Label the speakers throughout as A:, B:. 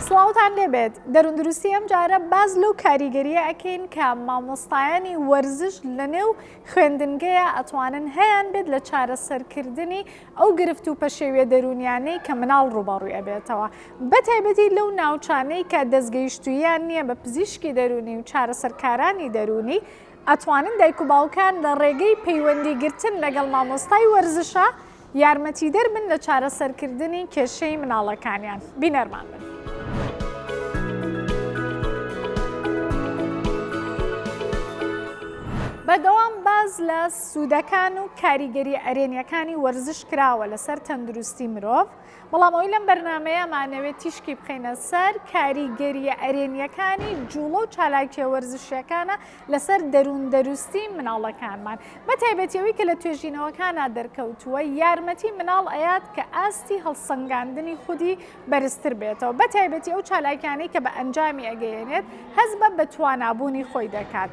A: سڵاوتان لێبێت دەروندروستی ئەم جارە باز لەو کاریگەریە ئەکەین کە مامۆستایانی وەرزش لەنێو خوێندنگەیە ئەتوانن هەیان بێت لە چارەسەرکردنی ئەو گرفت و پەشێویە دەرونیانەی کە مناڵ ڕوبەڕووی ئەبێتەوە بەتایبەتی لەو ناوچانەی کە دەستگەیشتوویان نییە بە پزیشکی دەرونی و چارەسەرکارانی دەرونی ئەتوانن دایک و باوکان لە ڕێگەی پەیوەندیگرتن لەگەڵ مامۆستای وەرزشە یارمەتیدەر بن لە چارەسەرکردنی کێشەی مناڵەکانیان بینەرمان بن. بەدەوام باز لە سوودەکان و کاریگەری ئەرێنیەکانی وەرزش کراوە لەسەر تەندروستی مرۆڤ، بەڵام ئەوی لەم بەرنامەیەمانەوێت تیشکی بخەینە سەر کاریگەریە ئەرێنیەکانی جوڵە و چالاکیە وەرزشیەکانە لەسەر دەروندەروستی مناڵەکانمان بەتایبەتیەوەی کە لە توێژینەوەکانە دەرکەوتووە یارمەتی مناڵ ئەیات کە ئاستی هەڵسەنگاندنی خودی بەرزتر بێتەوە بەتایبەتی ئەو چالاکیانەی کە بە ئەنجامی ئەگەیەنێت هەز بە بەتوانابوونی خۆی دەکات.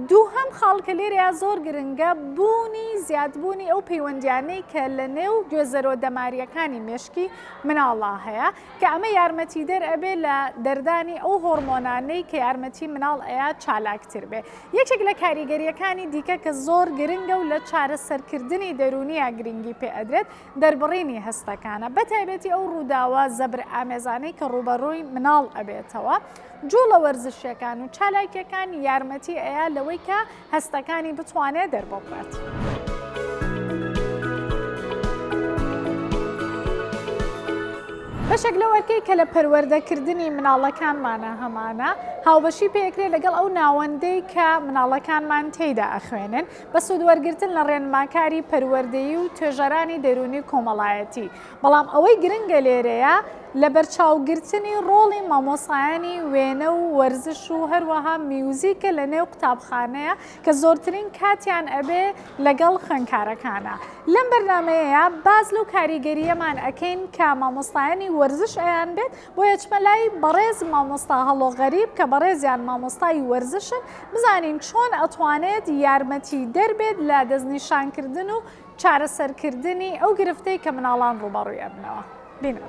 A: دووهەم خاڵکە لێرەیە زۆر گرنگە بوونی زیادبوونی ئەو پەیوەندیانەی کە لە نێو گوێزەرۆ دەماریەکانی مێشکی مناڵە هەیە کە ئەمە یارمەتیدەر ئەبێ لە دەردانی ئەو هۆرمۆنانەی کە یارمەتی مناڵ ئەیە چالاکتر بێ. یەکێک لە کاریگەریەکانی دیکە کە زۆر گرنگە و لە چارەسەرکردنی دەرونیە گرنگی پێ ئەدرێت دەربڕینی هەستەکانە بەتایبەتی ئەو ڕووداوە زەبر ئامێزانەی کە ڕوبەڕووی مناڵ ئەبێتەوە. جوڵە وەرزشیەکان و چالاکیەکان یارمەتی ئەیە لەوەی کە هەستەکانی بتوانێت دەربڕێت. بەشێک لەو ئەرکەی کە لە پەروەردەکردنی مناڵەکانمانە هەمانە هاوبەشی پێکرێت لەگەڵ ئەو ناوەندەی کە مناڵەکانمان تێیدا ئەخوێنن بە سوودوەرگرتن لە ڕێنماکاری پەروەردەیی و توێژەرانی دەرونی کۆمەڵایەتی. بەڵام ئەوەی گرنگە لێرەیە لە بەرچاوگرتنی ڕۆڵی مامۆسایانی وێنە و وەرزش و هەروەها میوزیکە لە نێو قوتابخانەیە کە زۆرترین کاتیان ئەبێ لەگەڵ خوێندکارەکانە. لەم بەرنامەیە باز لەو کاریگەریەمان ئەکەین کە مامۆستایانی وەرزش ئەیان بێت بۆ یەکمەلای بەڕێز مامۆستا هەڵۆ غەریب کە بەڕێزیان مامۆستای وەرزشن بزانین چۆن ئەتوانێت یارمەتی دەربێت لە دەستنیشانکردن و چارەسەرکردنی ئەو گرفتەی کە مناڵان ڕوبەڕووی ئەبنەوە. بینە.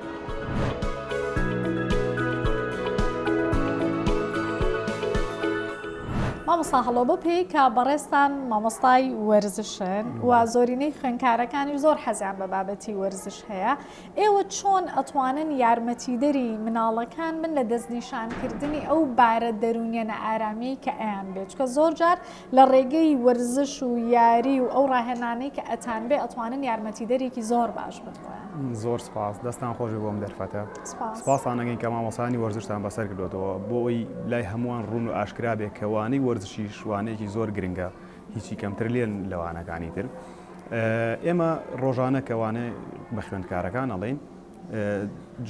A: مامۆستا هەڵۆ بپێی کە بەڕێستان مامۆستای وەرزشن و زۆرینەی خوێندکارەکانی زۆر حەزیان بە بابەتی وەرزش هەیە. ئێوە چۆن ئەتوانن یارمەتیدەری مناڵەکان بن لە دەستنیشانکردنی ئەو بارە دەرونیە ئارامی کە ئەیان بێت چکە زۆر جار لە ڕێگەی وەرزش و یاری و ئەو ڕاهێنانەی کە ئەتان بێ ئەتوانن یارمەتیدەرێکی زۆر باش بتوانن.
B: زۆر سپاس دەستان خۆشی بۆم دەرفەتە سپاسانەگەین کە مامۆسانی وەرزشتان بەسەر کردوێتەوە بۆ ئەوی لای هەمووان ڕوون و ئاشکرا بێ کەوانەی وەرزشی شوانەیەکی زۆر گرنگە هیچی کەمتر لێن لەوانەکانی تر. ئێمە ڕۆژانە کەوانێ بە خوێندکارەکان ئەڵێن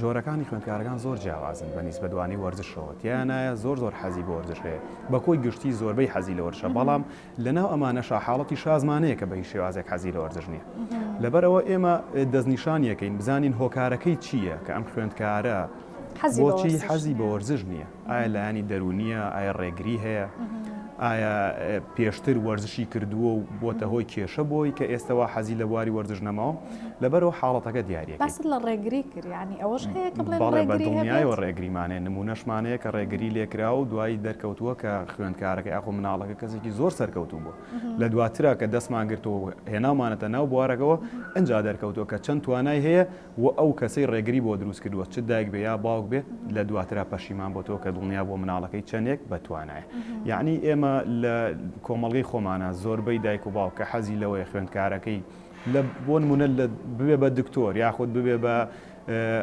B: جۆرەکانی خوێندکارەکان زۆر جیاوازن بەنسبە دوانی وەرزشەوە تیانایە زۆر حەزی بە وەرزش هەیە بە کۆی گشتی زۆربەی حەزی لە وەرزشە بەڵام لەناو ئەمانەشە حاڵەتی شازمانەیە کە بە هیچ شێوازێک حەزی لە وەرزش نییە. لەبەرەوە ئێمە دەستنیشانیەکەین بزانین هۆکارەکەی چییە کە ئەم خوێندکارە بۆچی حەزی بە وەرزش نییە، ئایا لایانی دەرونیە، ئایا ڕێگری هەیە، ئایا پێشتر وەرزشی کردووە و بۆتە هۆی کێشە بۆی کە ئێستاوا حەزی لە بواری وەرزش نەماوە لەبەرەوە حاڵەتەکە دیارە
A: باست لە ڕێگری کردیانی ئەوەش هەیە کە
B: بەڵێ بە دڵنیایەوە ڕێگریمانێ نمونەشمانەیە کە ڕێگری لێکرا و دوایی دەرکەوتووە کە خوێندکارەکە ئاخۆ مناڵەکە کەسێکی زۆر سەرکەوتوو بوو لە دواترە کە دەستمان گرتەوە هێناومانەتە ناو بوارەکەەوە ئەنجا دەرکەوتووە کە چەند توانای هەیە و ئەو کەسەی ڕێگری بۆ دروست کردووە چ دایک بێ یا باوک بێ لە دواترە پەشیمان بۆ تۆ کە دڵنیا بۆ مناڵەکەی چەندێک بەتوانایە. یعنی ئێمە لە کۆمەڵگەی خۆمانە زۆربەی دایک و باوک کە حەزی لەوەی خوێندکارەکەی لە بۆ نمونە ببێ بە دکتۆر یاخود ببێ بە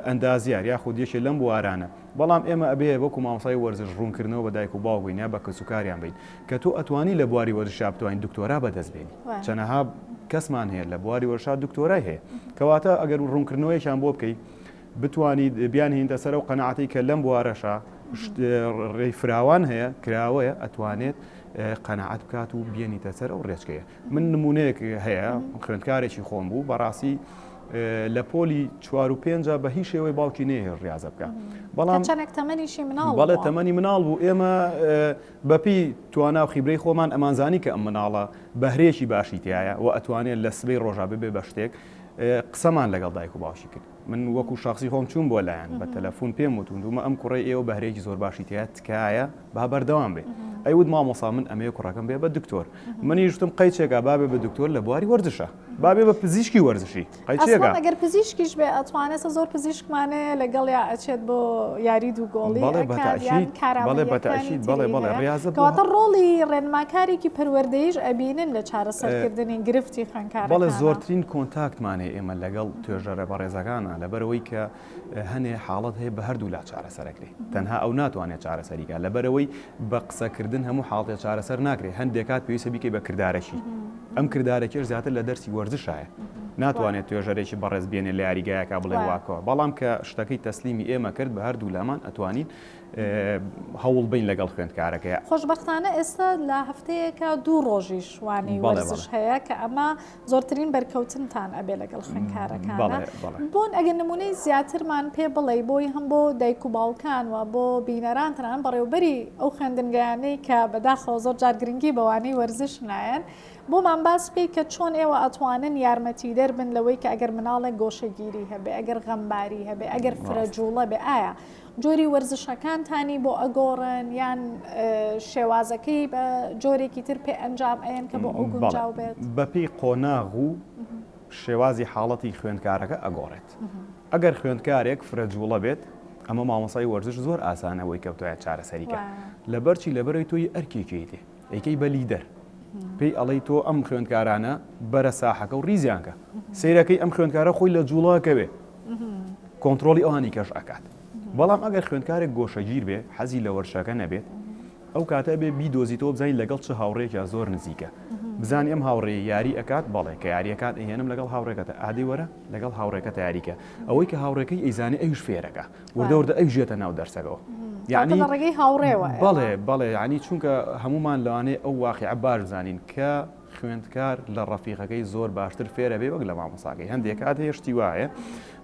B: ئەندازیار یاخود یەکێ لەم بوارانە بەڵام ئێمە ئەبێ وەکو مامۆستای وەرزش ڕوونکردنەوە بە دایک و باوک بووین یا بە کەسوکاریان بین کە تۆ ئەتوانی لە بواری وەرزشا بتوانین دکتۆرا بەدەستبێنی. چەنەها کەسمان هەیە لە بواری وەرزشا دکتۆرای هەیە کەواتە ئەگەر ڕوونکردنەوەیشان بۆ بکەیت بتوانید بیان هێنتە سەر و قەنەعەتی کە لەم بوارەشە ڕێی فراوان هەیە کراوەیە ئەتوانێت قەنەعەت بکات و بێنیتە سەر ئەو ڕێچکەیە. من نمونەیەک هەیە خوێندکارێکی خۆم بوو بەڕاستی لە پۆلی 4 و 5 بە هیچ شێوەی باوکی نەیە ڕاضە بکە بەڵام بەڵێ تەمەنی مناڵ بوو ئێمە بەپی توانا و خیبرەی خۆمان ئەمانزانی کە ئەم مناڵە بەهرێکی باشی تایە و ئەتوانێت لە سبەی ڕۆژا ببێ بە شتێک قسەمان لەگەڵ دایک و باوشی کرد من وەکو شخصی خۆم چوون بۆ لایەن بە تەلەفۆن پێم وتون دومە ئەم کوڕی ئێوە بە هەرێکی زۆر باشی تیا تکایە با بەردەوام بێ ئەیوت مامۆسا من ئەمەیە کوڕەکەم بێ بە دکتۆر منیشتم قەیچێکا بابێ بە دکتۆر لە بواری وەرزشە بابێ بە پزیشکی وەرزشی قەیچێکا
A: ئەگەر پزیشکیش بێ ئەتوانێتە زۆر پزیشکمانەیە لەگەڵ یا ئەچێت بۆ یاری دووگۆڵی
B: بەڵێ بەتەشید بەڵێ ڕاضە
A: کەواتە ڕۆڵی ڕێنماکارێکی پەروەردەیش ئەبینن لە چارەسەرکردنی گرفتی خوێندکارەکان
B: بەڵێ زۆرترین کۆنتاکتمانێ ئێمە لەگەڵ توێژەرە بەڕێزەکانە لەبەرەوەی کە هەنێ حاڵەت هەیە بە هەردوو لا چارەسەرەکرێ تەنها ئەو ناتوانێت چارەسەریکە لەبەرەوەی بە قسەکردن هەموو حاڵەتێک چارەسەر ناکرێت هەندێک کات پێویستە بیکەی بە کردارەکی ئەم کردارێکیش زیاتر لە دەرسی وەرزشایە ناتوانێت توێژەرێکی بەڕێز بێنێ لە یاریگایەکە بڵێ واکەوە بەڵام کە شتەکەی تەسلیمی ئێمە کرد بە هەردوو لامان ئەتوانین هەوڵ بین لەگەڵ خوێندکارەکەی
A: خۆشبەختانە ئێستا لە هەفتەیەکە 2 ڕۆژی شوانی وەرزش هەیە کە ئەمە زۆرترین بەرکەوتنتان ئەبێ لەگەڵ خوێندکارەکانە بۆن ئەگەر نمونەی زیاترمان پێ بڵێ بۆی هەم بۆ دایک و باوکان و بۆ بینەران تەنان بەڕێوبەری ئەو خوێندنگەیانەی کە بەداخەوە زۆر جار گرنگی بەوانەی وەرزش نایەن بۆمان باس بکەی کە چۆن ئێوە ئەتوانن یارمەتی دەربن لەوەی کە ئەگەر مناڵێک گۆشەگیری هەبێ ئەگەر غەمباری هەبێ ئەگەر فرەجوڵە بێ ئایا جۆری وەرزشەکانتانی بۆ ئەگۆڕن یان شێوازەکەی بە جۆرێکی تر پێ ئەنجام ئەیەن کە بۆ ئەو گونجاو بێت
B: بەپێی قۆناغ و شێوازی حاڵەتی خوێندکارەکە ئەگۆڕێت ئەگەر خوێندکارێک فرەجوڵە بێت ئەمە مامۆسای وەرزش زۆر ئاسانەوەی کەوتۆیە چارەسەریکە لەبەرچی لەبەرەوەی تۆی ئەرکێکی تێ ئەیکەی بە لیدەر پێی ئەڵەی تۆ ئەم خوێندکارانە بەرە ساحەکە و ریزیانکە سیرەکەی ئەم خوێندکارە خۆی لە جوڵاکەوێ کۆنتترۆلی ئەوانی کەش ئەکات بەڵام ئەگەر خوێندکارێک گۆشەگیر بێ حەزی لە وەرشەکە نەبێت ئەو کاتە بێ بیدۆزیتەوە بزانین لەگەڵ چه هاوڕێکە زۆر نزیکە بزانانی ئەم هاوڕێ یاری ئەکات بەڵێ کە یاریەکات ئێنم لەگەڵ هاوڕێکەکە ئادی وەرە لەگەڵ هاوڕێکە یاریکە ئەوەی کە هاوڕێکەی ئەیزانێ ئەوش فێرەکە وردەوردە ئەو ژێتە ناو دەرسەکەەوە
A: یعنی ڕێگەی هاوڕێوە
B: بەڵێ ینی چونکە هەمومان لەوانێ ئەو واقعە باش زانین کە خوێندکار لە ڕەفیقەکەی زۆر باشتر فێرە بێ وەک لە مامۆساکەی هەندێک کات هێشتی وایە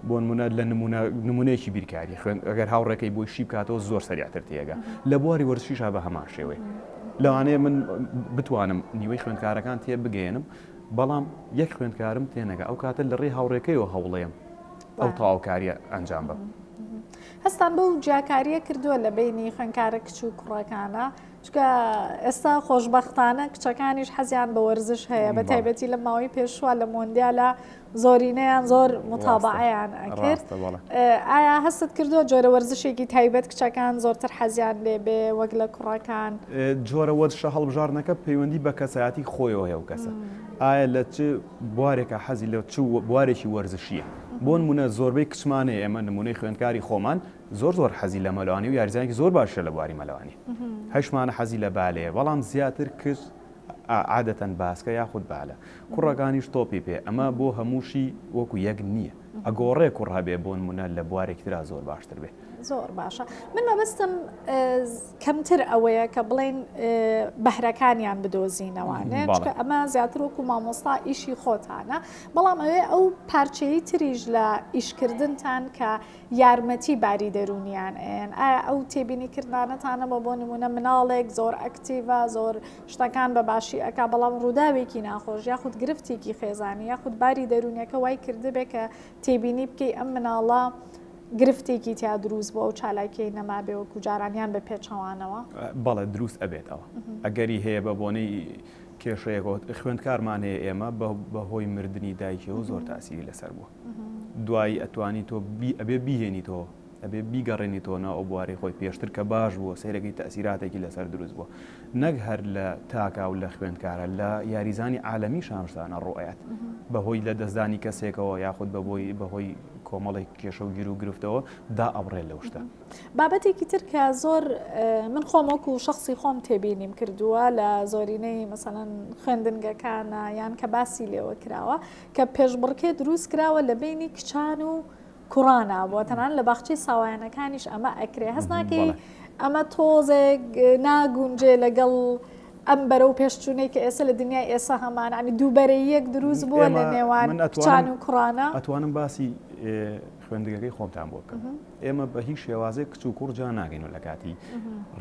B: بۆ نمونە لە نمونەیەکی بیرکاری ئەگەر هاوڕێکەی بۆی شی بکاتەوە زۆر سەریعتر تێگە لە بواری وەرزشیشا بە هەمان شێوەیە لەوانەیە من بتوانم نیوەی خوێندکارەکان تێ بگەێنم بەڵام یەک خوێندکارم تێنەگە ئەو کاتە لە ڕێی هاوڕێکەیەوە هەوڵەیەم ئەو تاواکاریە ئەنجام بە
A: هەستان بەو جیاکاریە کردووە لە بینی خوێندکارە کچ و کوڕەکانە چکە ئێستا خۆشببختانە کچەکانیش حەزیان بە وەرزش هەیە بە تایبەتی لە ماوەی پێشوە لە مۆندیالە زۆرینەیان زۆر متابعەیان ئەکرد ئایا هەستت کردووە جۆرە وەرزشێکی تایبەت کچەکان زۆرتر حەزیان لێبێ وەک لە کوڕەکان
B: جۆرە وەرزشە هەڵبژارنەکە پەیوەندی بە کەسایەتی خۆیەوە هەیە و کەسە ئایا لە چ بوارێکە حەزی لە چ بوارێکی وەرزشیە بۆ نمونە زۆربەی کچمانەیە ئێمە نمونەی خوێندکاری خۆمان زۆر حەزی لە مەلەوانی و یاریزانێکی زۆر باشە لە بواری مەلەوانی هەشمانە حەزی لە بالەیە بەڵام زیاتر کرد عادەتەن باسکە یاخود بالە کوڕەکانیش تۆپی پێ ئەمە بۆ هەمووشی وەکو یەک نییە ئەگۆڕێ کوڕ هەبێ بۆ نمونە لە بوارێکترا زۆر باشتر بێ
A: زۆر باشە من مەبەستم کەمتر ئەوەیە کە بڵێن بەهرەکانیان بدۆزینەوانێ چکە ئەمە زیاتر وەکو مامۆستا ئیشی خۆتانە بەڵام ئەوێ ئەو پارچەی تریژ لە ئیشکردنتان کە یارمەتی باری دەرونیان ئێن ئایا ئەو تێبینیکردانەتانە بۆ نمونە مناڵێک زۆر ئەکتیڤە زۆر شتەکان بە باشی ئەکا بەڵام ڕووداوێکی ناخۆش یاخود گرفتێکی خێزانی یاخود باری دەرونیەکە وای کردبێ کە تێبینی بکەی ئەم مناڵە گرفتێکی تیا دروست بۆ ئەو چالاکیی نەمابێ وەکو جارانیان بە پێچەوانەوە
B: بەڵێ دروست ئەبێتەوە ئەگەری هەیە بە بۆنەی کێشەیەکەوە خوێندکارمان هەیە ئێمە بەهۆی مردنی دایکەوە زۆر تاسیری لەسەر بووە دوایی ئەتوانی تۆ ئەبێ بیهێنیتەوە ئەبێ بیگەڕێنیتەوە ناو ئەو بوارەی خۆی پێشتر کە باش بووە سەیرەکەی تەسیراتێکی لەسەر دروست بووە نەک هەر لە تاکا و لە خوێندکارە لە یاریزانی عالەمی شانشتانە ڕۆیات بەهۆی لە دەستدانی کەسێکەوە یاخود بەهۆی کۆمەڵێک کێشە و گیر و گرفتەوە دا ئەبڕێ لەو شتە
A: بابەتێکی تر کە زۆر من خۆمەکو و شخصی خۆم تێبینیم کردووە لە زۆرینەی مەسەڵەن خوێندنگەکانە یان کە باسی لێوە کراوە کە پێشبڕکێ دروست کراوە لە بینی کچان و کوڕانە بۆ تەنان لە باخچەی ساوایانەکانیش ئەمە ئەکرێ هەست ناکەی ئەمە تۆزێک ناگونجێ لەگەڵ ئەم بەرە و پێشچوونەی کە ئێستا لە دنیای ئێستا هەمان عنی دووبەرەیەک دروست بووە لە نێوان کچان و کوڕانە
B: ئەتوانم باسی خوێندنگەکەی خۆمتان بۆ بکەم ئێمە بە هیچ شێوازێک کچ و کوڕ جا ناگەینەوە لە کاتی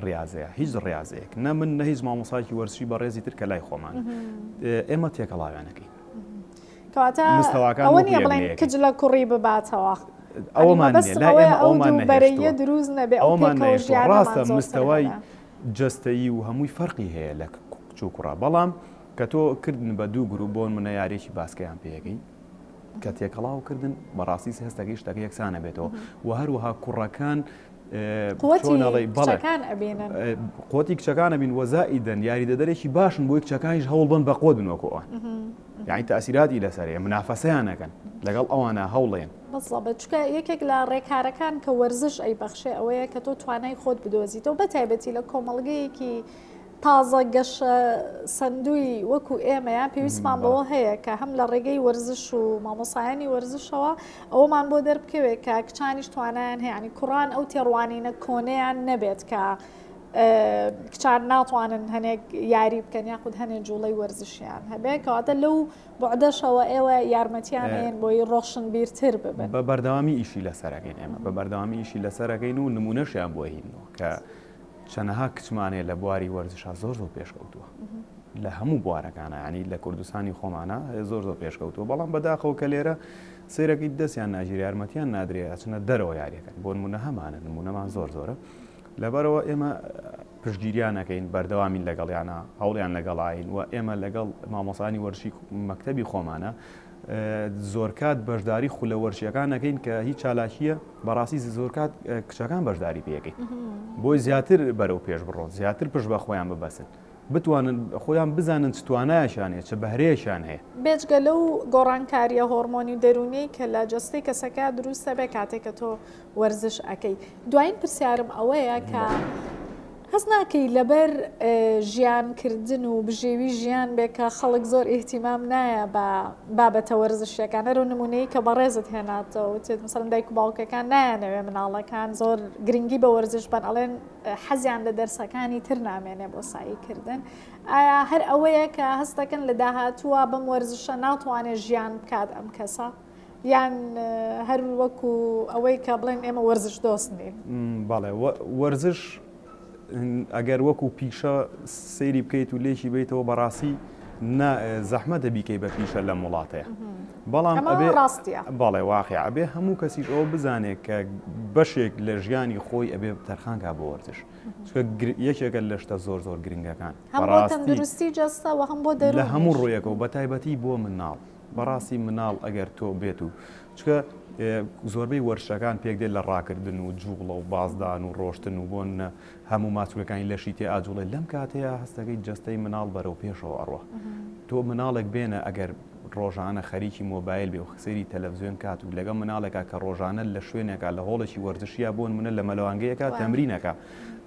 B: ڕاضەیە هیچ ڕاضەیەک نە من نە هیچ مامۆسایکی وەرزشی بە ڕێزی تر کە لای خۆمان ئێمە تێکەڵاویانەکەی
A: کەواتە ئەوە نییە بڵێن کچ لە کوڕی بباتەوە
B: ئەومان لا ئێمە ئەومان
A: بەرەیە دروست نەبێ
B: ڕاستە مستەوای جستەیی و هەمووی فەرقی هەیە لە کچ و کوڕا بەڵام کە تۆ کردن بە دوو گروپ بۆن منە یاریێکی باسکەیان پێەکەی کە تێکەڵاوکردن بەڕاستی هەستەکەی شتەکە یەکسانە بێتەوە و هەروەها کوڕەکان قوتی کچەکانە بین وەزائیدەن یاریدەدەرێکی باشن بۆی کچەکانیش هەوڵ بن بە قۆ بنوەکەوان یعنی تەئسیراتی لەسەرەیە منافەسەیانەکەن لەگەڵ ئەوانە هەوڵێن
A: بەڵێن چکە یەکێک لە ڕێکارەکان کە وەرزش ئەی بەخشێ ئەوەیە کە تۆ توانای خۆت بدۆزیتەوە بەتایبەتی لە کۆمەڵگەیەکی تازە گەشە سندوی وەکو ئێمەیان پێویستمان بەوە هەیە کە هەم لە ڕێگەی وەرزش و مامۆسایانی وەرزشەوە ئەوەمان بۆ دەربکەوێت کە کچانیش توانیان هەیەنی کوڕان ئەو تێڕوانینە کۆنەیان نەبێت کە کچان ناتوانن هەنێک یاری بکەن یاخود هەنێک جوڵەی وەرزشیان هەبێت کەواتە لەو بەعدەشەوە ئێوە یارمەتیان هەیەن بۆی ڕۆشن بیرتر ببن
B: بە بەردەوامی ئیشی لەسەرەکەین ئێمە بە بەردەوامی ئیشی لەسەرەکەین و نمونەشیان بۆ هینەوە کە چەنەها کچمانێ لە بواری وەرزشا زۆر پێشکەوتووە لە هەموو بوارەکانە ینی لە کوردستانی خۆمانە زۆر پێشکەوتووە بەڵام بەداخەوە کە لێرە سیرەکەی دەستیان ناژیر یارمەتیان نادرێت چنە دەرەوە یاریەکەن بۆ نمونە هەمانە نمونەمان زۆرە لەبەرەوە ئێمە پشتگیریانەکەین بەردەوامین لەگەڵیانە هەوڵیان لەگەڵین و ئێمە لەگەڵ مامۆسانی وەرشی مەکتەبی خۆمانە زۆرکات بەشداری خولە وەرشیەکانەکەین کە هیچ چالاکیە بەڕاستی زۆرکات کچەکان بەشداری پێەکەی بۆی زیاتر بەرەو پێش بڕۆن زیاتر پشت بە خۆیان ببەسن بتوانن خۆیان بزانن چ توانایشانێت چه بەهرەیەشان هەیە
A: بێجگە لەو گۆڕانکاریە هۆرمۆنی و دەرونی کە لە جستەی کەسەکە دروستە بێ کاتێک کە تۆ وەرزش ئەەکەی دوایین پرسیارم ئەوەیە کە هەز ناکەی لەبەر ژیانکردن و بژێوی ژیان بێ کە خەڵک زۆر ئیهتیمام نایە بە بابەتە وەرزشیەکان هەرو نمونەی کە بەڕێزت هێناتەوە تێت مەسەڵەن دایک و باوکەکان نایانەوێ مناڵەکان زۆر گرنگی بە وەرزش بن ئەڵێن حەزیان لە دەرسەکانی تر نامێنێ بۆ ساییکردن ئایا هەر ئەوەیە کە هەستەکەن لە داهاتووە بەم وەرزشە ناتوانێت ژیان بکات ئەم کەسە یان هەر وەکو ئەوەی کە بڵێن ئێمە وەرزش دۆستنین
B: بەڵێ وەرزش ئەگەر وەکو پیشە سەیری بکەیت و لێکی بیتەوە بەڕاستی زەحمە دەبیکەی بە پیشە لە وڵاتەیە بەڵام بەڵێ واقع ئەبێ هەموو کەسیش ئەوە بزانێت کە بەشێک لە ژیانی خۆی ئەبێ تەرخانکە بۆ وەرزش یەکێکە لە شتە زۆر گرنگەکان
A: تەندروستی جەستەوە هەم بۆ دەرون
B: لە هەموو ڕوویەکەوە بەتایبەتی بۆ مناڵ بەڕاستی مناڵ ئەگەر تۆ بێت و چکە زۆربەی وەرشەکان پێک دێت لە ڕاکردن و جوڵە و بازدان و ڕۆشتن و بۆن هەموو ماچوەکانی لەشی تێ ئاجوڵێ لەم کاتەیە هەستەکەی جستەی مناڵ بەرەو پێشەوە ئەڕوە تۆ مناڵێک بێنە ئەگەر ڕۆژانە خەریکی مۆبایل بێ و خسەری تەلەڤزیۆن کات و لەگەڵ مناڵێکا کە ڕۆژانە لە شوێنێکا لە هۆڵێکی وەرزشیە بۆن منە لە مەلەوانگەیەکە تەمرینەکە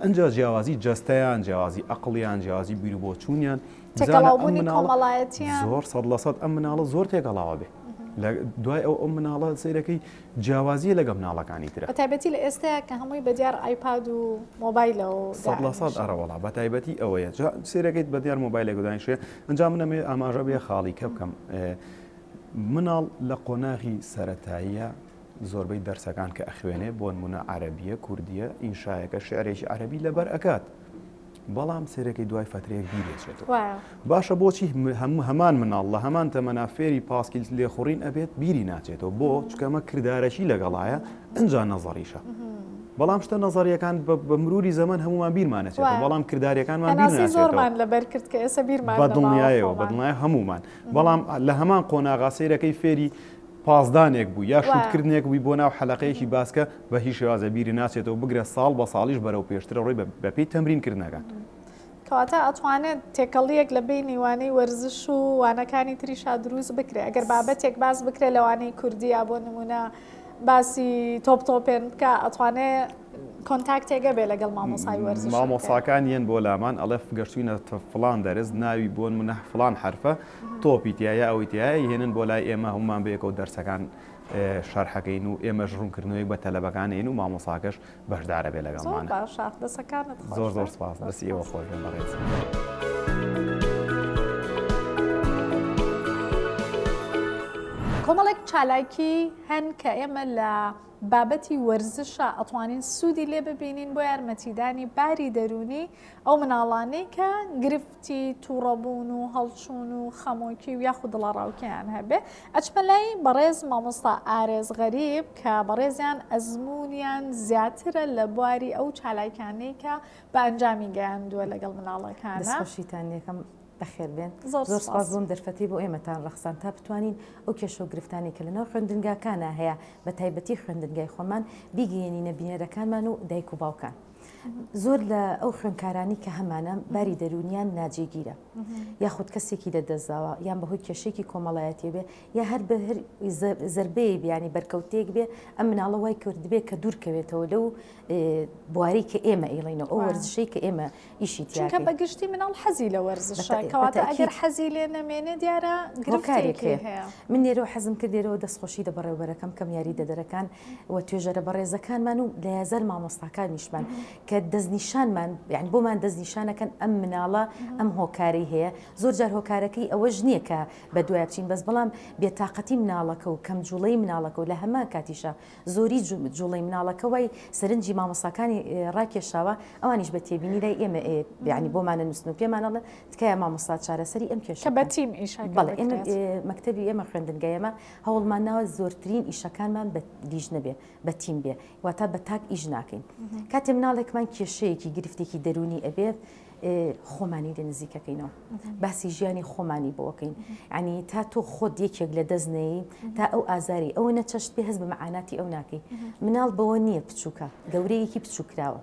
B: ئەنجا جیاوازی جەستەیان جیاوازی ئەقڵیان جیاوازی بیر بۆ چوونیان زۆر 100% ئەم مناڵە زۆر تێکەڵاوە بێ دوای ئەو مناڵە سیرەکەی جیاوازیە لەگەڵ مناڵەکانی ترە
A: بەتایبەتی لە ئێستاە کە هەمووی بەدیار ئایپاد و مۆبایلەوە
B: 100% ئەڕەوەڵا بەتایبەتی ئەوەیە سیرەکەیت بەدیار مۆبایلێک دانیشێ ئەنجا منەمێ ئاماژە بێ خاڵی کە بکەم مناڵ لە قۆناغی سەرەتاییە زۆربەی دەرسەکان کە ئەخوێنێ بۆ نمونە عەرەبیە کوردیە ئینشایەکە شعرێکی عەرەبی لەبەر ئەکات بەڵام سێرەکەی دوای فترەیەک بیرێچێتەوە باشە بۆچی هەمان مناڵ لە هەمان تەمەنا فێری پاسکیل لێخوڕین ئەبێت بیری ناچێتەوە بۆ چکەمە کردارەشی لەگەڵایە ئەنجا نەزەڕیشە بەڵام شتە نەزەریەکان بە مروری زەمان هەمومان بیرمانەچێتەوە بەڵام کرداریەکانمان
A: زۆرمان لەبەر کرد کە ئێستا بیرمان
B: بەدڵنیایەوە بەدڵنیای هەمومان بەڵام لە هەمان قۆناغا سێرەکەی فێری پازدانێک بوو یا شوتکردنێک بووی بۆ ناو حەلەقەیەکی باسکە بە هیچ شێوازە بیری ناچێتەوە بگرە ساڵ بە ساڵیش بەرەو پێشترە ڕێی بەپێی تەمرینکردنەکان
A: کەواتە ئەتوانێت تێکەڵیەک لە بین نیوانەی وەرزش و وانەکانی تریشا دروست بکرێت ئەگەر بابەتێک باس بکرێت لەوانەی کوردیا بۆ نمونە باسی تۆپتۆپێن بکە ئەتوانێت کۆنتاکتێگە بێ لەگەڵ مامۆسای وەرزش
B: مامۆساکان یەن بۆ لامان ئەڵێ گەشتوینە فڵان دەرز ناوی بۆن منە فڵان حرفە تۆپی تایە ئەوی تایە هێنن بۆ لای ئێمە هەمومان بەیەکە و دەرسەکان شەرحەکەین و ئێمەش ڕوونکردنەوەی بە تەلەبەکانین و مامۆساکەش بەشدارە بێ لەگەڵمانە زۆر سپاس دەستی ئێوە خۆش بێن بەڕێز.
A: کۆمەڵێک چالاکی هەن کە ئێمە لە بابەتی وەرزشە ئەتوانین سوودی لێ ببینین بۆ یارمەتیدانی باری دەرونی ئەو مناڵانەی کە گرفتی تووڕەبوون و هەڵچوون و خەمۆکی و یاخود دڵەڕاوکیان هەبێ ئەچمە لای بەڕێز مامۆستا ئارێز غەریب کە بەڕێزیان ئەزممویان زیاترە لە بواری ئەو چالاکانەی کە بە ئەنجامی گەیاندووە لەگەڵ مناڵەکانە.
C: دەستخۆشیتان یەکەم بەخێر بێن
A: زۆر
C: سپاس بۆم دەرفەتی بۆ ئێمەتان ڕەخسان تا بتوانین ئەو کێشە و گرفتانی کە لەناو خوێندنگاکانە هەیە بە تایبەتی خوێندنگای خۆمان بیگەێنینە بینەرەکانمان و دایک و باوکان. زۆر لە ئەو خوێنکارانی کە هەمانە باری دەرونیان ناجێگیرە یاخود کەسێکی دەدەزاوە یان بەهۆی کێشێکی کۆمەڵایەتی بێ یا هەر بە هەر زربەیە بیانی بەرکەوتێک بێ ئەم مناڵە وای کردبێ کە دوورکەوێتەوە لەو بواری کە ئێمە ئێڵینەوە ئەو وەرزشەی کە ئێمە ئیشی
A: چونکە بەگشتی مناڵ حەزی لە وەرزشە کەواتە ئەگەر حەزی لێ نەمێنێ دیارە گرفتارێکی هەیە.
C: من لێرەوە حەزم کردێرەوە دەستخۆشی دە بەڕێوبەرەکەم کەم یاری دەدەرەکان و توێژەرە بەڕێزەکانمان و لە یازار مامۆستاکانیشمان کە دەستنیشانمان یعنی بۆمان دەستنیشانەکەن ئەم مناڵە ئەم هۆکاری هەیە. زۆر جار هۆکارەکەی ئەوەش نییە کە بە دوای بچین بەس بەڵام بێتاقەتی مناڵەکە و کەم جوڵەی مناڵەکە و لە هەمان کاتیشە زۆری جوڵەی مناڵەکە وای سەرنجی مامۆستاکانی ڕاکێشاوە ئەوانیش بە تێبینی لای ئێمە یعنی بۆمانە نووسن و پێمانەڵە تکایە مامۆستا چارەسەری ئەم کێشە
A: کە بە تیم ئیشە
C: بەڵێ ئێمە مەکتەبی ئێمە خوێندنگایەمە هەوڵمان ناوە زۆرترین ئیشەکانمان بە لیژ نەبێ بە تیم بێ واتە بە تاک ئیژ ناکەین. کاتێ مناڵێکمان کێشەیەکی گرفتێکی دەرونی ئەبێت خۆمانی لە نزیکەکەینەوە باسی ژیانی خۆمانی بۆکەین ینی تا تۆ خۆت یەکێک لە دەستنەی تا ئەو ئازاری ئەوە نەچەشت پێ هەست بە مەعاناتی ئەو ناکەی. مناڵ بەوە نییە بچووکە گەورەیەکی بچووکراوە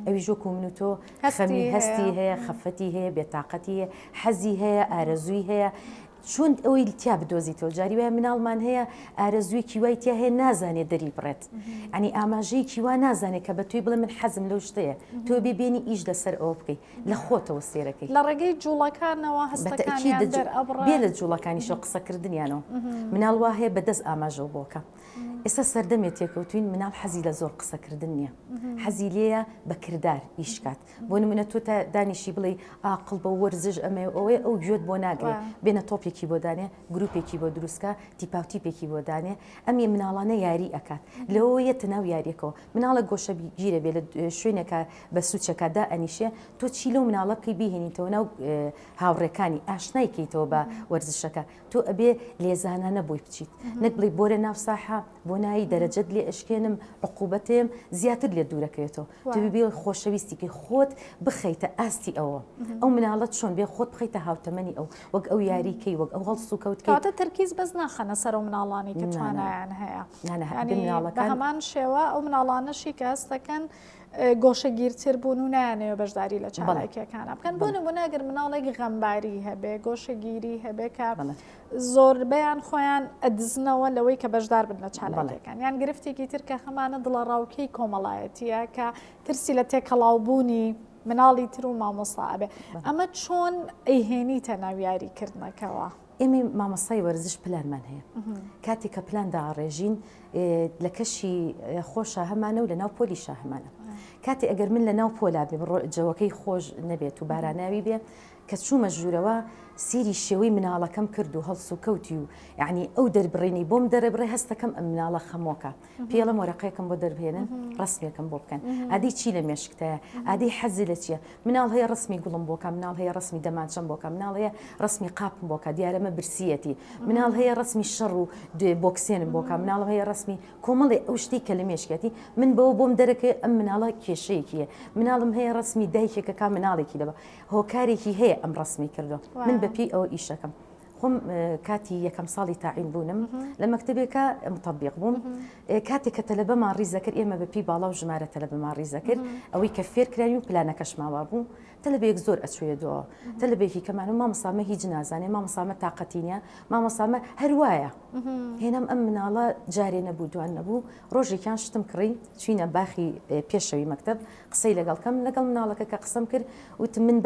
C: ئەوی ژۆک و من و تۆ خەمی هەستی هەیە خەفەتی هەیە بێتاقەتی هەیە حەزی هەیە ئارەزووی هەیە چون ئەوەی تیا بدۆزیتەوە جاری وایە مناڵمان هەیە ئارەزوویکی وای تیا هەیە نازانێت دەری بڕێت ئەنی ئاماژەیەکی وا نازانێت کە بە توی بڵێ من حەزم لەو شتەیە تۆ بێبێنی ئیش لەسەر ئەوە بکەیت لە خۆتەوە سێرەکەی
A: لە ڕێگەی جوڵەکانەوە هەستەکانیان دەرئەبڕێ
C: بێ لە جوڵەکانیشە قسەکردنیانەوە مناڵ وا هەیە بەدەست ئاماژە بۆکە. ئێستا سەردەمێت تێکەوتوین مناڵ حەزی لە زۆر قسەکردن نییە حەزی لێیە بە کردار ئیشکات بۆ نمونە تۆ تا دانیشی بڵێ ئاقڵ بە وەرزش ئەمە ئەوەیە ئەو گوێت بۆ ناگرێت بێنە تۆپێکی بۆ دانێ گروپێکی بۆ دروستکە تیپاوتیپێکی بۆ دانێ ئەمی مناڵانە یاری ئەکات لەوە یەتە ناو یاریەکەەوە مناڵە گۆشە گیرە بێ لە شوێنێکە بە سوچەکەدا ئەنیشێ تۆ چی لەو مناڵە بکەی بیهێنیتەوە ناو هاوڕێکانی ئاشنایکەیتەوە بە وەرزشەکە تۆ ئەبێ لێزانانە بۆی بچیت نەک بڵێ بۆرە ناو ساحە بۆ نایی دەرەجەت لێ ئەشکێنم عقوبەتێم زیاتر لێ دوورەکەوێتەوە تو ببێ خۆشەویستیکی خۆت بخەیتە ئاستی ئەوە ئەو مناڵەت چۆن بێ خۆت بخەیتە هاوتەمەنی ئەو وەک ئەو یاریکەی وەک ئەو هەڵسو کەوتکەوتە
A: تەرکیز بەس ناخەنە سەر و مناڵانی کە توانایان هەیە
C: مناڵەکە
A: بە هەمان شێوە ئەو مناڵانەشی کە هەستەکەن گۆشەگیرتر بوون و نایانەوە بەشداری لە چالاکیەکانە بکەن بۆ نمونە ئەگەر مناڵێک غەمباری هەبێ گۆشەگیری هەبێ کە زۆربەیان خۆیان ئەدزنەوە لەوەی کە بەشدار بن لە چالاکیەکان یان گرفتێکی تر کە هەمانە دڵەڕاوکەی کۆمەڵایەتیە کە ترسی لە تێکەڵاوبوونی مناڵی تر و مامۆستا ئەبێ ئەمە چۆن ئەیهێنیتە ناو یاریکردنەکەەوە.
C: ئێمە مامۆستای وەرزش پلانمان هەیە کاتێک کە پلاندا ئاڕێژین لە کەشی خۆشە هەمانە و لە ناو پۆلیشە هەمانە کاتی ئەگەر من لە ناو پۆلا بێ جەوەکەی خۆش نەبێت و باراناوی بێ کە چوومە ژوورەوە سیری شێوەی مناڵەکەم کرد و هەڵس و کەوتی و یعنی ئەو دەربڕێنی بۆم دەرەبڕێ هەستەکەم ئەم مناڵە خەمۆکە پێڵم وەرەقەیەکم بۆ دەربێنن ڕستمێکم بۆ بکەن ئادی چی لە مێشکتەیە ئادی حەزی لە چییە مناڵ هەیە ڕستمی گوڵم بۆکە مناڵ هەیە ڕستمی دەماچەم بۆکە مناڵ هەیە ڕستمی قاپم بۆکە دیارەمە برسیەتی مناڵ هەیە ڕستمی شەڕ و بۆکسێنم بۆکە مناڵ هەیە ڕستمی کۆمەڵی ئەو شتی کە لە مێشکێتی من بەوە بۆم دەرەکەی ئەم مناڵە کێشەیەکیە مناڵم هەیە ڕستمی دایکێکەکە مناڵێکی دەبە هۆکارێکی هەیە ئەم ڕستمی کردو من بەپی ئەوە ئیشەکە خۆم کاتی یەکەم ساڵی تاعین بوونم لە مەکتەبێکە مطبیق بووم کاتێک کە تەلەبەمان ڕیزە کرد ئێمە بەپی باڵا و ژمارە تەلەبەمان ڕیزە کرد ئەوەی کە فێرکرانی و پلانەکەش ماوا بوو تەلەبەیەک زۆر ئەچوێتەوە تەلەبێکی کەمان و مامۆستامە هیچ نازانێ مامۆستامە تااقەتی نیە مامۆستامە هەروایە هێنام ئەم مناڵە جارێ نەبوو دوان نەبوو ڕۆژێکیان شتم کڕی چوینە باخی پێشەوی مەکتەب قسەی لەگەڵکەم لەگەڵ مناڵەکە کە قسەم کرد وتم من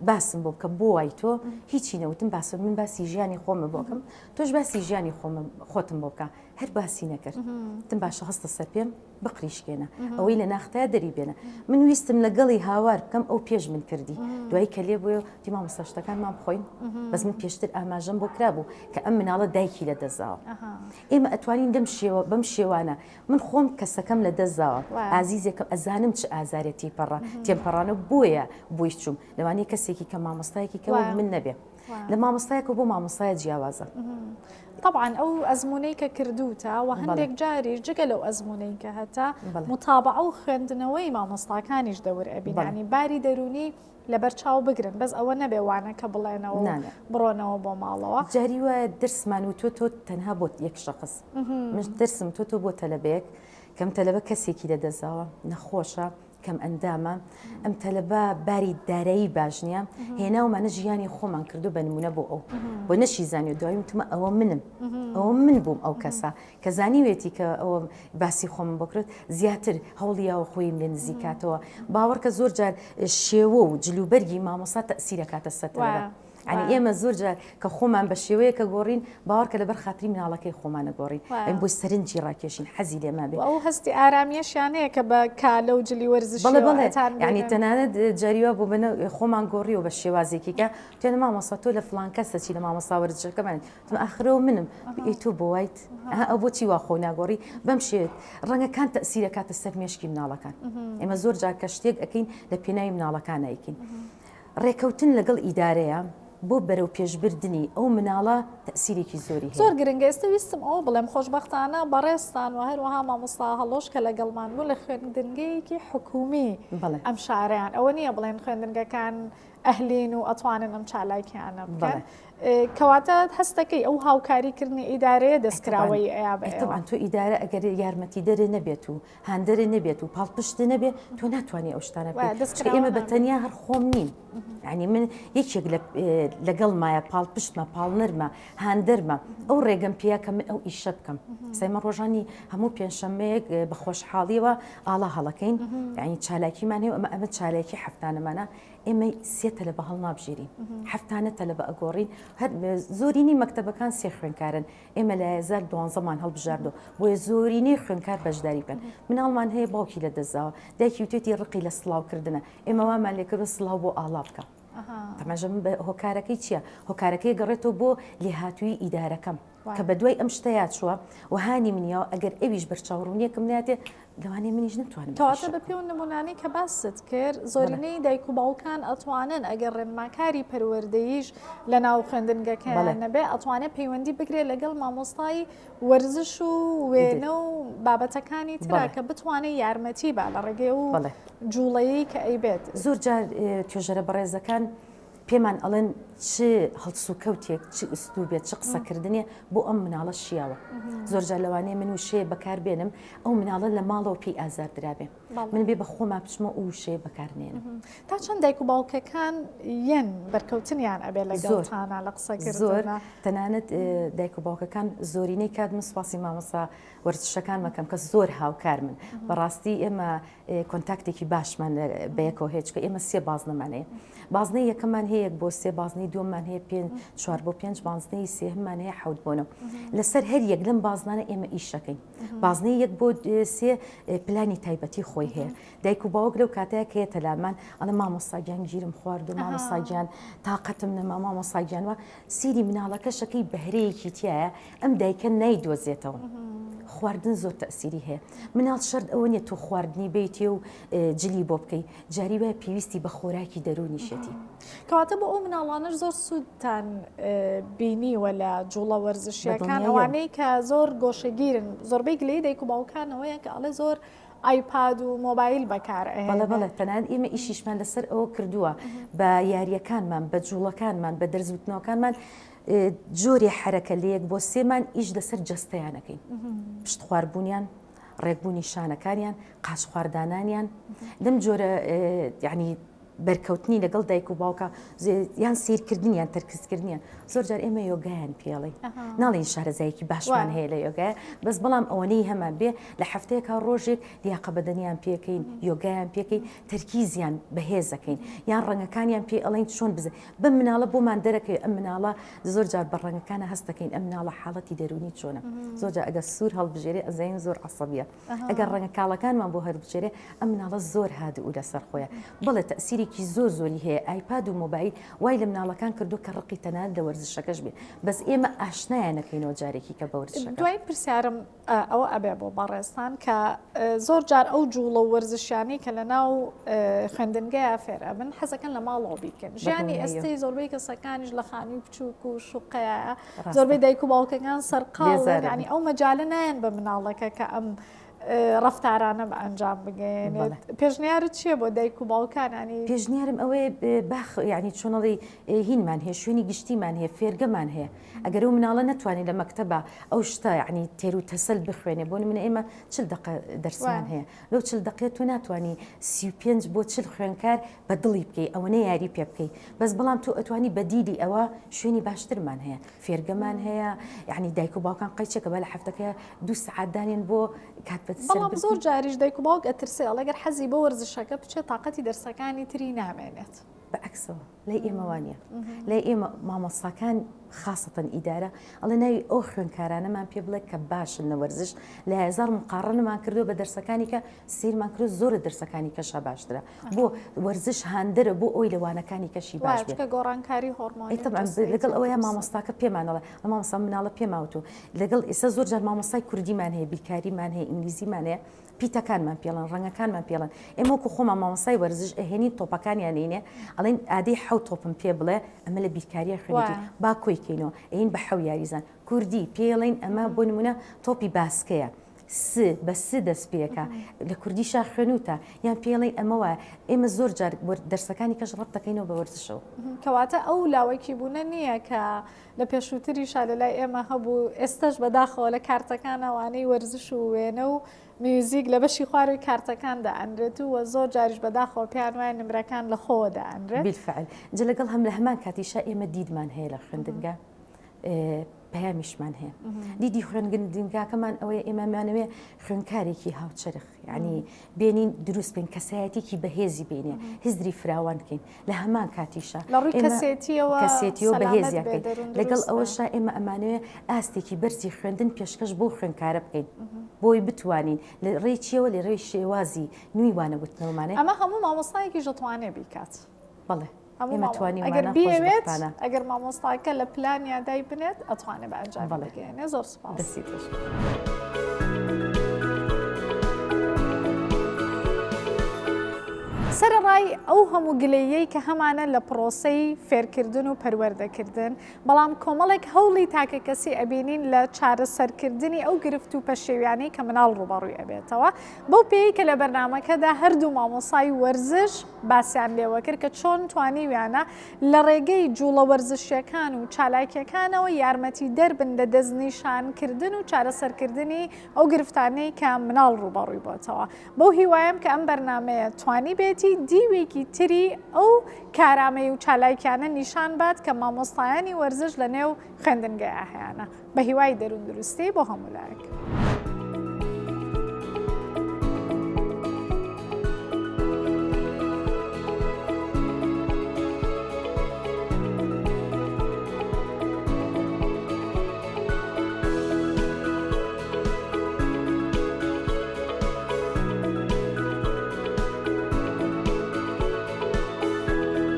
C: باسم بۆ بکە بۆ وای تۆ هیچی نەوتم باسم من باسی ژیانی خۆمە بۆکەم تۆش باسی ژیانی خۆتم بۆ بکە هەر باسی نەکرد تم باشە هەستە سەر پێم بقریشکێنە ئەوەی لە ناختە دەری بێنە من ویستم لەگەڵی هاوار بکەم ئەو پێش من کردی دوایی کە لێ بۆ دی مامۆستا شتەکان مام بخۆین بەس من پێشتر ئاماژەم بۆ کرابوو کە ئەم مناڵە دایکی لە دەستاوە ئێمە ئەتوانین بەم شێوانە من خۆم کەسەکەم لە دەستداوە ئازیزێکم ئەزانم چ ئازارەتی پەڕە تێمپەڕانە بۆیە بۆی چوم لەوانەیە کەسێکی کە مامۆستایەکی کەوە من نەبێ لە مامۆستایەکە بۆ مامۆستایە جیاوازە
A: طبعا ئەو ئەزمونەی کە کردوتە و هەندێک جاری جگە لەو ئەزمونەی کە هەتا متابعە و خوێندنەوەی مامۆستاکانیش دەور ئەبین ینی باری دەرونی لەبەر چاو بگرن بەس ئەوە نەبێ وانە کە بڵێنەوە بڕۆنەوە بۆ ماڵەوە
C: جاری وایە دەرسمان و تۆ تەنها بۆ یەک شەخص من دەرسم تۆ بۆ تەلەبەیەک کەم تەلەبە کەسێکی لەدەستاوە نەخۆشە کەم ئەندامە ئەم تەلەبە باری دارایی باش نییە هێناومانە ژیانی خۆمان کردو بە نمونە بۆ ئەو بۆ نەشی زانی و دوایی وتمە ئەوە منم ئەوە من بووم ئەو کەسە کە زانیوێتی کە ئەوە باسی خۆم بکرێت زیاتر هەوڵیاوە خۆیم لێ نزیکاتەوە باوەڕکە زۆر جار شێوە و جلوبەرگی مامۆستا تەسیرەکاتە سەتەوە ینی ئێمە زۆر جار کە خۆمان بە شێوەیە کە گۆڕین باوەڕکە لەبەر خاتری مناڵەکەی خۆمانە گۆڕین ئەم بۆی سەرنجی ڕاکێشین حەزی لێما بێ
A: ئەو هەستی ئارامیەشیانەیە کە بە کالە و جلی وەرزش
C: ینی تەنانەت جاریوە بۆ بنە خۆمان گۆڕی و بە شێوازێکیکە تێنە مامۆستا تۆ لە فڵان کەسەچی لە مامۆستا وەرزشەکەمان تم ئاخرەوە منم تۆ بۆ وایت ئەو بۆچی وا خۆ ناگۆڕی بەم شێت ڕەنگەکان تەسیرەکاتە سەر مێشکی مناڵەکان ئێمە زۆر جار کە شتێک ئەەکەین لە پێناوی مناڵەکان ئەیکەین ڕێکەوتن لەگەڵ ئیدارەیە بۆ بەرەو پێشبردننی ئەو مناڵە تەسیرێکی زۆری
A: زۆر گرنگە ئێستا ویستم ئەو بڵێم خۆشببختانە بەڕێستان و هەروەها مامۆستا هەڵۆش کە لەگەڵمان بوو لە خوێندنگەیەکی حکومی ئەم شارەیان ئەوە نییە بڵێن خوێندنگەکان ئەهلین و ئەتوانن ئەم چالاکیانە بکەن کەواتە هەستەکەی ئەو هاوکاریکردنی ئیدارەیە دەستکراوەی
C: ئەیان تۆ ئیدارە ئەگەر یارمەتی دەرێ نەبێت و هاندەرێ نەبێت و پاڵپشت نەبێت تۆ ناتوانێت ئەو شتانە ئێمە بەتەنیا هەر خۆم نین ینی من یەکێک لەگەڵ مایە پاڵپشتمە پاڵنەرمە هاندەرمە ئەو ڕێگەم پێیا کە من ئەو ئیشە بکەم سایمە ڕۆژانی هەموو پێنجشەمەیەک بە خۆشحاڵیەوە ئاڵا هەڵەکەین ینی چالاکیمان هەیە ئەمە چالاکی هەفتانەمانە ئێمە سێتە لە بە هەڵ نابژێرین هەفتانەتە لە بە ئەگۆڕین هەر زۆرینی مەکتەبەکان سێ خوێنکارن ئێمە لە 2012مان هەڵبژاردو بۆیە زۆرینەی خوێنکار بەشداری بکەن مناڵمان هەیە باوکی لە دەستاوە دایکی وتێتی ڕقی لە سڵاوکردنە ئێمە وامان لێکردو سڵاو بۆ ئاڵا بکە تەماژە من بە هۆکارەکەی چییە؟ هۆکارەکەی گەڕێتەوە بۆ لێهاتووی ئیدارەکەم کە بە دوای ئەم شتەیە چووە و هانی منیەوە ئەگەر ئەویش بەرچاوڕوونیەکەم ناتێ لەوانەیە منیش نتوانم
A: تەواتە بە پێ نمونانی کە باست کرد زۆرینەی دایک و باوکان ئەتوانن ئەگەر ڕێنماکاری پەروەردەیش لە ناو خوێندنگەکە نەبێ ئەتوانێت پەیوەندی بگرێت لەگەڵ مامۆستای وەرزش و وێنە و بابەتەکانی ترا کە بتوانێت یارمەتی با لە ڕێگەی و جوڵەیەی کە ئەیبێت
C: زۆر جار توێژەرە بەڕێزەکان پێمان ئەڵێن چ هەڵس و کەوتێک چ ئوستوبێت چ قسەکردنێ بۆ ئەم مناڵە شیاوە زۆر جار لەوانەیە من وشەیە بەکاربێنم ئەو مناڵە لە ماڵەوە پێی ئازاردرابێ من بێ بە خۆما بچمە و وشەیە بەکارنێنم
A: تا چەند دایک و باوکەکان یەن بەرکەوتنیان ئەبێ لەگەڵتانە لە قسەکردن
C: زۆر تەنانەت دایک و باوکەکان زۆرینەی کات من سوپاسی مامۆستا وەرزشەکان مەکەم کە زۆر هاوکار من بەڕاستی ئێمە کۆنتاکتێکی باشمان بەیەکەوە هێچکە ئێمە سێ بازنەمانەیە بازنەی یەکەمان هەیە بۆ سێ بازنەی دووەمان هەیە 4 بۆ 5 بازنەی سێهممان هەیە 7 بۆنەوە لەسەر هەر یەک لەم بازنانە ئێمە ئیشەکەین بازنەی یەک بۆ سێ پلانی تایبەتی خۆی هەیە دایک و باوک لەو کاتەیە کە هەیە تەلامان ئەڵە مامۆستاگیان گیرم خوارد و مامۆستاگیان تااقەتم نەما مامۆستاگیانوە سیری مناڵەکەشەکەی بەهرەیەکی تایە ئەم دایکە نایدۆزێتەوە خواردن زۆر تەسیری هەیە مناڵ شەرد ئەوە نیە تۆ خواردنی بیتێ و جلی بۆ بکەی جاری وایە پێویستی بە خۆراکی دەرونیشێتی
A: کەواتە بۆ ئەو مناڵانش زۆر سوودتان بینیوە لە جوڵە وەرزشیەکان ئەوانەی کە زۆر گۆشەگیرن زۆربەی گلەی دایک و باوکانەوەیە کە ئەڵێ زۆر ئایپاد و مۆبایل بەکار
C: بەڵێ تەنان ئێمە ئیشیشمان لەسەر ئەوە کردووە بە یاریەکانمان بە جوڵەکانمان بە دەرزوتنەوەکانمان جۆری حرەکە لە یەک بۆ سێمان ئیش لەسەر جەستەیانەکەین پشت خواردبوونیان ڕێکبوونی شانەکانیان قاش خواردانانیان دەم جۆرە یعنی بەرکەوتنی لەگەڵ دایک و باوکە یان سیرکردنیان تەرکیزکردنیان زۆر جار ئێمە یۆگایان پێڵێ ناڵین شارەزایەکی باشمان هەیە لە یۆگای بەس بەڵام ئەوەنەی هەمان بێ لە هەفتەیەکە ڕۆژێک لیاقە بەدەنیان پێکەین یۆگایان پێکەین تەرکیزیان بەهێزەکەین یان ڕەنگەکانیان پێ ئەڵێن چۆن بزە بم مناڵە بۆمان دەرەکەی ئەم مناڵە زۆر جار بە ڕەنگەکانە هەست دەکەین ئەم مناڵە حاڵەتی دەرونی چۆنە زۆر جار ئەگەر سوور هەڵبژێرێ ئەزین زۆر عەسەبیە ئەگەر ڕەنگە کاڵەکانمان بۆ هەڵبژێرێ ئەم مناڵە زۆر هادوو لەسەر خۆیە بەڵێ تەئسیرێکی زۆری هەیە ئایپاد و مۆبایل وای لە مناڵەکان کردو کە ڕقی تەنان لە وەرزشەکەش بێ بەس ئێمە ئاشنایان نەکەینەوە جارێکی کە بە وەرزشەکە
A: دوای پرسیارم ئەوە ئەبێ بۆ بەڕێستان کە زۆر جار ئەو جوڵە وەرزشیانی کە لە ناو خوێندنگەیە فێر ئەبن حەزەکەن لە ماڵەوە بیکەن ژیانی ئێستەی زۆربەی کەسەکانیش لە خانی بچووک و شوقەیە زۆربەی دایک و باوکەکان سەرقاڵ ینی ئەو مەجالە نایەن بە مناڵەکە کە ئەم ڕفتارانە بە ئەنجام بگەێنێت پێشنیارت چییە بۆ دایک و باوکانانی
C: پێشنیارم ئەوەیە باخ ینی چۆنەڵی هینمان هەیە شوێنی گشتیمان هەیە فێرگەمان هەیە ئەگەر و مناڵە نتوانێت لە مەکتەبە ئەو شتا ینی تێر و تەسەل بخوێنێ بۆ منە ئێمە چل دقە دەرسمان هەیە لەو چل دقێت تو ناتوانانی 35 بۆ چل خوێنکار بە دڵی بکەی ئەوەنە یاری پێ بکەی بەس بەڵام تو ئەتوانی بەدیلی ئەوە شوێنی باشترمان هەیە فێرگەمان هەیە یعنی دایک و باوکان قەیچێکە بە لە هەفتەکە 2 سەعاتدانێن بۆ کات
A: بەڵام زۆر جاریش دایک و باوک ئەترسێ ئەڵەگەر حەزی بە وەرزشەکە بچێت تااقەتی دەرسەکانی تری نامێنێت
C: بەعکسەوە لە ئێمەوانە لە ئێمە مامۆستاکان خاصەتەن ئیدارە ئەڵێ ناوی ئەو خوێنکارانەمان پێ بڵێ کە باشن لە وەرزش لە هزار مقارڕنەمان کردو بە دەرسەکانی کە سیرمان کرد زۆرە دەرسەکانی کەشە باشترە بۆ وەرزش هاندرە بۆ ئەوی لەوانەکانی کەشی باش بێت
A: گۆڕانکاری هۆرمۆنی
C: لەگەڵ ئەوەیە مامۆستاکە پێمانەڵە لە مامۆستا مناڵە پێماوتو لەگەڵ ئێستا زۆر جار مامۆستای کوردیمان هەیە بیرکاریمان هەیە ئینگلیزیمان هەیە پیتەکانمان پێڵن ڕەنگەکانمان پێڵن ئێمە وەکو خۆمان مامۆستای وەرزش ئەهێنی تۆپەکانیان هێنێ ئەڵێن ئادەی حەوت تۆپم پێ بڵێ ئەمە لە بیرکاریە خوێنێتی با کۆیکەینەوە ئەین بە حەو یاریزان کوردی پێڵین ئەمە بۆ نمونە تۆپی باسکەیە بە دەست پێەکە لە کوردیشا خوێنوتە یان پێڵی ئەمەوە ئێمە زۆر جار دەرسەکانی کەش ڕەت دەکەینەوە بە وەرزشەوە
A: کەواتە ئەو لاوەکی بوونە نییە کە لە پێشووتریشا لە لای ئێمە هەبوو ئێستش بەداخەوە لە کارتەکانەوانەی وەرزش و وێنە و میوزیک لە بەشی خواروی کارتەکاندا ئەندرێت و زۆر جاریش بەداخەوە پیان وایە نمرەکان لە خۆدا ئەندرێت
C: بیلفعل جە لەگەڵ هەم لە هەمان کاتیشا ئێمە دیدمان هەیە لە خوێندنگە پەیامیشمان هەیە دیدی خوێنگەکەمان ئەوەیە ئێمەمانەوێ خوێنکارێکی هاوچەرخ یعنی بێنین دروست بین کەسایەتێکی بەهێزی بینێ هزری فراوان بکەین لە هەمان کاتیشا
A: لە ڕووی کەسێتیەوە
C: بەهێزیەکەین لەگەڵ ئەوەشا ئێمە ئەمانەوێ ئاستێکی بەرزی خوێندن پێشکەش بۆ خوێنکارە بکەین بۆی بتوانین لە ڕێچیەوە لە ڕێی شێوازی نوی وانەگوتنەوەمانێ
A: ئەمە هەموو مامۆستایەکی ژەتوانێ بیکات
C: بەڵێ ئێمە توانین
A: ئەگەر مامۆستاکە لە پلانیا دای بنێت ئەتوانێت بە ئەنجام بەڵێگەێنێ زۆر سوپاس. سەرڕای ئەو هەموو گلەیەی کە هەمانە لە پرۆسەی فێرکردن و پەروەردەکردن بەڵام کۆمەڵێک هەوڵی تاکە کەسی ئەبینین لە چارەسەرکردنی ئەو گرفت و پەشێویانەی کە مناڵ ڕوبەڕووی ئەبێتەوە بەو پێی کە لە بەرنامەکەدا هەردوو مامۆسای وەرزش باسییان لێوە کرد کە چۆن توانیویانە لە ڕێگەی جوڵە وەرزشیەکان و چالاکیەکانەوە یارمەتی دەربن لە دەستنیشانکردن و چارەسەرکردنی ئەو گرفتانەی کە مناڵ ڕوبەڕووی بۆتەوە بەو هیوایم کە ئەم بەرنامەیە توانی بێتی دیوێکی تری ئەو کارامەی و چالاکیانە نیشان بات کە مامۆستایانی وەرزش لە نێو خوێندنگەیە هەیەە بە هیوای دەروون دروستی بۆ هەمولایەک.